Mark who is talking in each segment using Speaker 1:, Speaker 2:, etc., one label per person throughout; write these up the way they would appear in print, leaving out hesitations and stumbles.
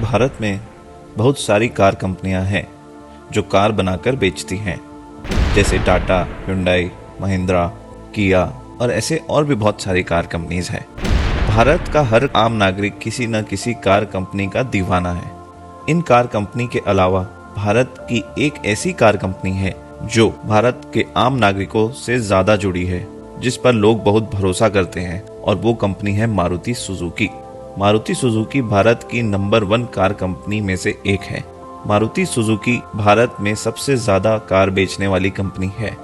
Speaker 1: भारत में बहुत सारी कार कंपनियां हैं जो कार बनाकर बेचती हैं, जैसे टाटा, हुंडई, महिंद्रा, किया और ऐसे और भी बहुत सारी कार कंपनीज हैं। भारत का हर आम नागरिक किसी न किसी कार कंपनी का दीवाना है। इन कार कंपनी के अलावा भारत की एक ऐसी कार कंपनी है जो भारत के आम नागरिकों से ज्यादा जुड़ी है, जिस पर लोग बहुत भरोसा करते हैं, और वो कंपनी है मारुति सुजुकी। मारुति सुजुकी भारत की नंबर 1 कार कंपनी में से एक है। मारुति सुजुकी भारत में सबसे ज्यादा कार बेचने वाली कंपनी है।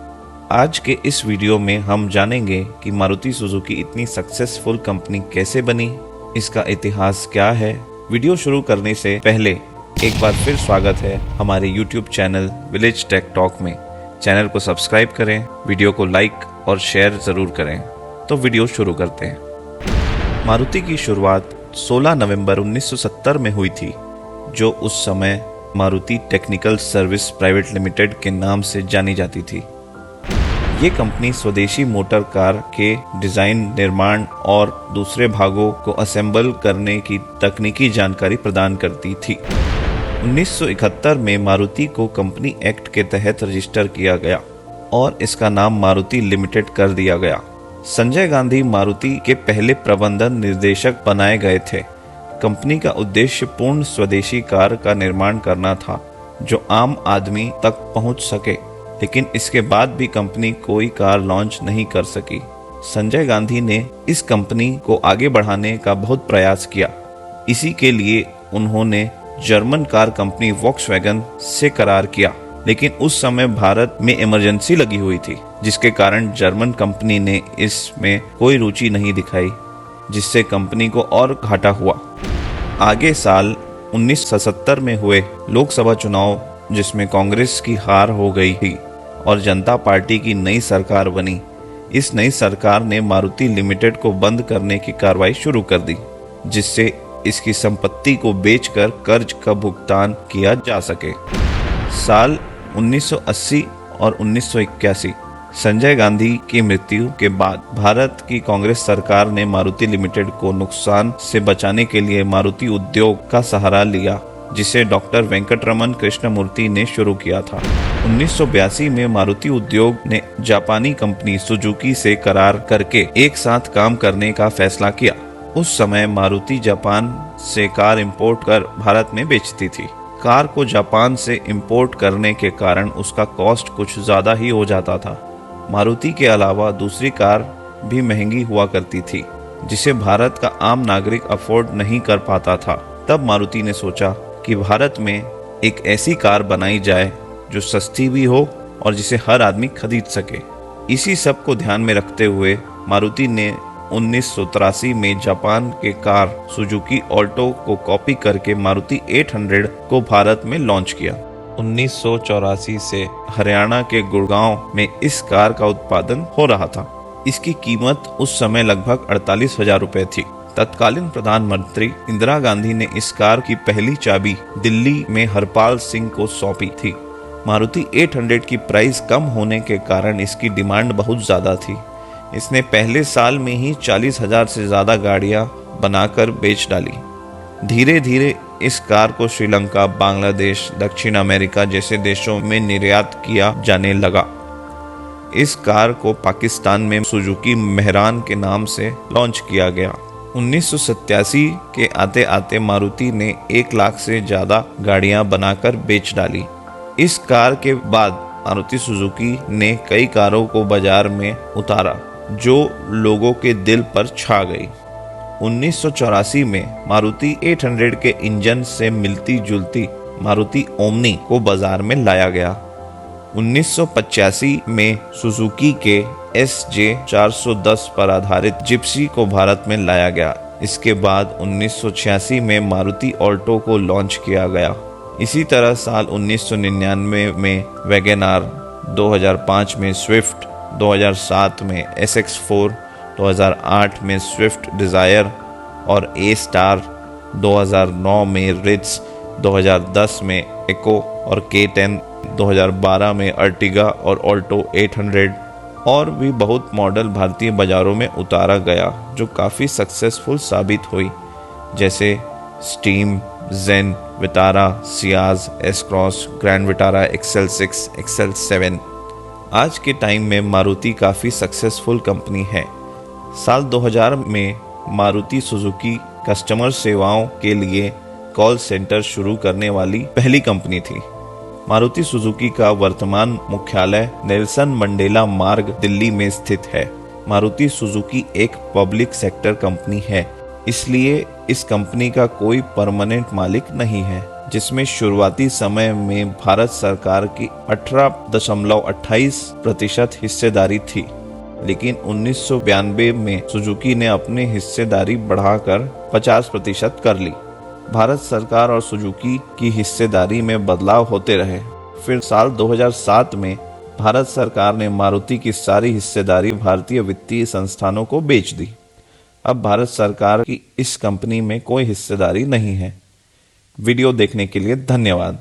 Speaker 1: आज के इस वीडियो में हम जानेंगे कि मारुति सुजुकी इतनी सक्सेसफुल कंपनी कैसे बनी, इसका इतिहास क्या है। वीडियो शुरू करने से पहले एक बार फिर स्वागत है हमारे YouTube channel village tech talk में। चैनल को सब्सक्राइब करें, वीडियो को लाइक और शेयर जरूर करें। तो वीडियो शुरू करते हैं। मारुति की शुरुआत 16 नवंबर 1970 में हुई थी, जो उस समय Maruti technical service private limited के नाम से जानी जाती थी। ये कंपनी स्वदेशी मोटर कार के डिजाइन, निर्माण और दूसरे भागों को असेंबल करने की तकनीकी जानकारी प्रदान करती थी। 1971 में मारुति को कंपनी एक्ट के तहत रजिस्टर किया गया और इसका नाम मारुति लिमिटेड कर दिया गया। संजय गांधी मारुति के पहले प्रबंधन निर्देशक बनाए गए थे। कंपनी का उद्देश्य पूर्ण स्वदेशी कार का निर्माण करना था, जो आम आदमी तक पहुंच सके, लेकिन इसके बाद भी कंपनी कोई कार लॉन्च नहीं कर सकी। संजय गांधी ने इस कंपनी को आगे बढ़ाने का बहुत प्रयास किया। इसी के लिए उन्होंने जर्मन कार कंपनी वॉक्सवैगन से करार किया, लेकिन उस समय भारत में इमरजेंसी लगी हुई थी, जिसके कारण जर्मन कंपनी ने इसमें कोई रुचि नहीं दिखाई, जिससे कंपनी को और घाटा हुआ। आगे साल 1970 में हुए लोकसभा चुनाव, जिसमें कांग्रेस की हार हो गई थी और जनता पार्टी की नई सरकार बनी। इस नई सरकार ने मारुति लिमिटेड को बंद करने की कार्रवाई शुरू कर दी, जिससे इसकी संपत्ति को बेचकर कर्ज का भुगतान किया जा सके। साल 1980 और 1981 संजय गांधी की मृत्यु के बाद भारत की कांग्रेस सरकार ने मारुति लिमिटेड को नुकसान से बचाने के लिए मारुति उद्योग का सहारा लिया, जिसे डॉक्टर वेंकटरमन कृष्णमूर्ति ने शुरू किया था। 1982 में मारुति उद्योग ने जापानी कंपनी सुजुकी से करार करके एक साथ काम करने का फैसला किया। उस समय मारुति जापान से कार इंपोर्ट कर भारत में बेचती थी। कार को जापान से इंपोर्ट करने के कारण उसका कॉस्ट कुछ ज्यादा ही हो जाता था। मारुति के अलावा दूसरी कार भी महंगी हुआ करती थी, जिसे भारत का आम नागरिक अफोर्ड नहीं कर पाता था। तब मारुति ने सोचा कि भारत में एक ऐसी कार बनाई जाए जो सस्ती भी हो और जिसे हर आदमी खरीद सके। इसी सब को ध्यान में रखते हुए मारुति ने 1983 में जापान के कार सुजुकी ऑल्टो को कॉपी करके मारुति 800 को भारत में लॉन्च किया। 1984 से हरियाणा के गुड़गांव में इस कार का उत्पादन हो रहा था। इसकी कीमत उस समय लगभग 48,000 रुपए थी। तत्कालीन प्रधानमंत्री इंदिरा गांधी ने इस कार की पहली चाबी दिल्ली में हरपाल सिंह को सौंपी थी। मारुति 800 की प्राइस कम होने के कारण इसकी डिमांड बहुत ज्यादा थी। इसने पहले साल में ही 40,000 से ज्यादा गाड़ियां बनाकर बेच डाली। धीरे धीरे इस कार को श्रीलंका, बांग्लादेश, दक्षिण अमेरिका जैसे देशों में निर्यात किया जाने लगा। इस कार को पाकिस्तान में सुजुकी मेहरान के नाम से लॉन्च किया गया। 1987 के आते आते मारुति ने 1 लाख से ज्यादा गाड़ियां बनाकर बेच डाली। इस कार के बाद मारुति सुजुकी ने कई कारों को बाजार में उतारा, जो लोगों के दिल पर छा गई। 1984 में मारुति 800 के इंजन से मिलती जुलती मारुति ओमनी को बाजार में लाया गया। 1985 में सुजुकी के SJ 410 पर आधारित जिप्सी को भारत में लाया गया। इसके बाद 1986 में मारुति ऑल्टो को लॉन्च किया गया। इसी तरह साल 1999 में वैगनआर, 2005 में स्विफ्ट, 2007 में SX4, 2008 में स्विफ्ट डिजायर और A स्टार, 2009 में रिट्ज, 2010 में एको और K10, 2012 में अर्टिगा और ऑल्टो 800 और भी बहुत मॉडल भारतीय बाजारों में उतारा गया, जो काफ़ी सक्सेसफुल साबित हुई, जैसे Esteem, Zen, Vitara, Ciaz, S Cross, Grand Vitara, XL6, XL7। आज के टाइम में मारुति काफ़ी सक्सेसफुल कंपनी है। साल 2000 में मारुति सुजुकी कस्टमर सेवाओं के लिए कॉल सेंटर शुरू करने वाली पहली कंपनी थी। मारुति सुजुकी का वर्तमान मुख्यालय नेल्सन मंडेला मार्ग, दिल्ली में स्थित है। मारुति सुजुकी एक पब्लिक सेक्टर कंपनी है, इसलिए इस कंपनी का कोई परमानेंट मालिक नहीं है, जिसमें शुरुआती समय में भारत सरकार की 18.28% हिस्सेदारी थी। लेकिन 1992 में सुजुकी ने अपनी हिस्सेदारी बढ़ाकर 50% कर ली। भारत सरकार और सुजुकी की हिस्सेदारी में बदलाव होते रहे। फिर साल 2007 में भारत सरकार ने मारुति की सारी हिस्सेदारी भारतीय वित्तीय संस्थानों को बेच दी। अब भारत सरकार की इस कंपनी में कोई हिस्सेदारी नहीं है। वीडियो देखने के लिए धन्यवाद।